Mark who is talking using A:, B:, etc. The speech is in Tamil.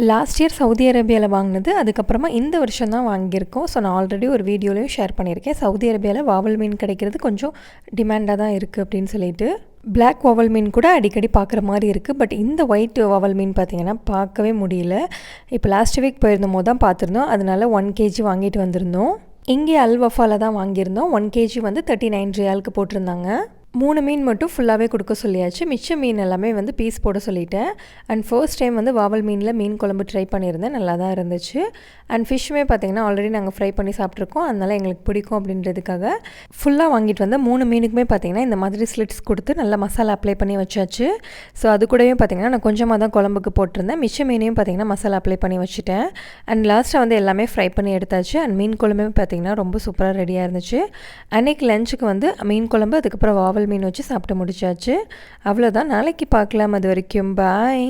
A: லாஸ்ட் இயர் சவுதி அரேபியாவில் வாங்கினது, அதுக்கப்புறமா இந்த வருஷம் தான் வாங்கியிருக்கோம். ஸோ நான் ஆல்ரெடி ஒரு வீடியோலையும் ஷேர் பண்ணியிருக்கேன். சவுதி அரேபியாவில் வாவல் மீன் கிடைக்கிறது கொஞ்சம் டிமாண்டாக தான் இருக்குது அப்படின்னு சொல்லிட்டு. பிளாக் வாவல் மீன் கூட அடிக்கடி பார்க்குற மாதிரி இருக்குது. பட் இந்த ஒயிட் வாவல் மீன் பார்த்திங்கன்னா பார்க்கவே முடியல. இப்போ லாஸ்ட் வீக் போயிருந்த போது தான் பார்த்துருந்தோம். அதனால 1 kg வாங்கிட்டு வந்திருந்தோம். இங்கே அல் வஃபாவில் தான் வாங்கியிருந்தோம். 1 kg வந்து 39 ரியாலுக்கு போட்டிருந்தாங்க. 3 மீன் மட்டும் ஃபுல்லாகவே கொடுக்க சொல்லியாச்சு. மிச்ச மீன் எல்லாமே வந்து பீஸ் போட சொல்லிட்டேன். அண்ட் ஃபர்ஸ்ட் டைம் வந்து வாவல் மீனில் மீன் குழம்பு ட்ரை பண்ணியிருந்தேன். நல்லா தான் இருந்துச்சு. அண்ட் ஃபிஷ்ஷுமே பார்த்திங்கன்னா ஆல்ரெடி நாங்கள் ஃப்ரை பண்ணி சாப்பிட்ருக்கோம். அதனால் எங்களுக்கு பிடிக்கும் அப்படின்றதுக்காக ஃபுல்லாக வாங்கிட்டு வந்தால் 3 மீனுக்குமே பார்த்திங்கன்னா இந்த மாதிரி ஸ்லிட்ஸ் கொடுத்து நல்லா மசாலா அப்ளை பண்ணி வச்சாச்சு. ஸோ அது கூடவே பார்த்திங்கன்னா நான் கொஞ்சமாக தான் குழம்புக்கு போட்டிருந்தேன். மிச்ச மீனையும் பார்த்திங்கன்னா மசாலா அப்ளை பண்ணி வச்சுட்டேன். அண்ட் லாஸ்ட்டாக வந்து எல்லாமே ஃப்ரை பண்ணி எடுத்தாச்சு. அண்ட் மீன் குழம்புமே பார்த்திங்கன்னா ரொம்ப சூப்பராக ரெடியாக இருந்துச்சு. அன்றைக்கி லஞ்சுக்கு வந்து மீன் குழம்பு, அதுக்கப்புறம் வாவல் மீன் வச்சு சாப்பிட்டு முடிச்சாச்சு. அவ்வளோதான். நாளைக்கு பார்க்கலாம். அது வரைக்கும் பாய்.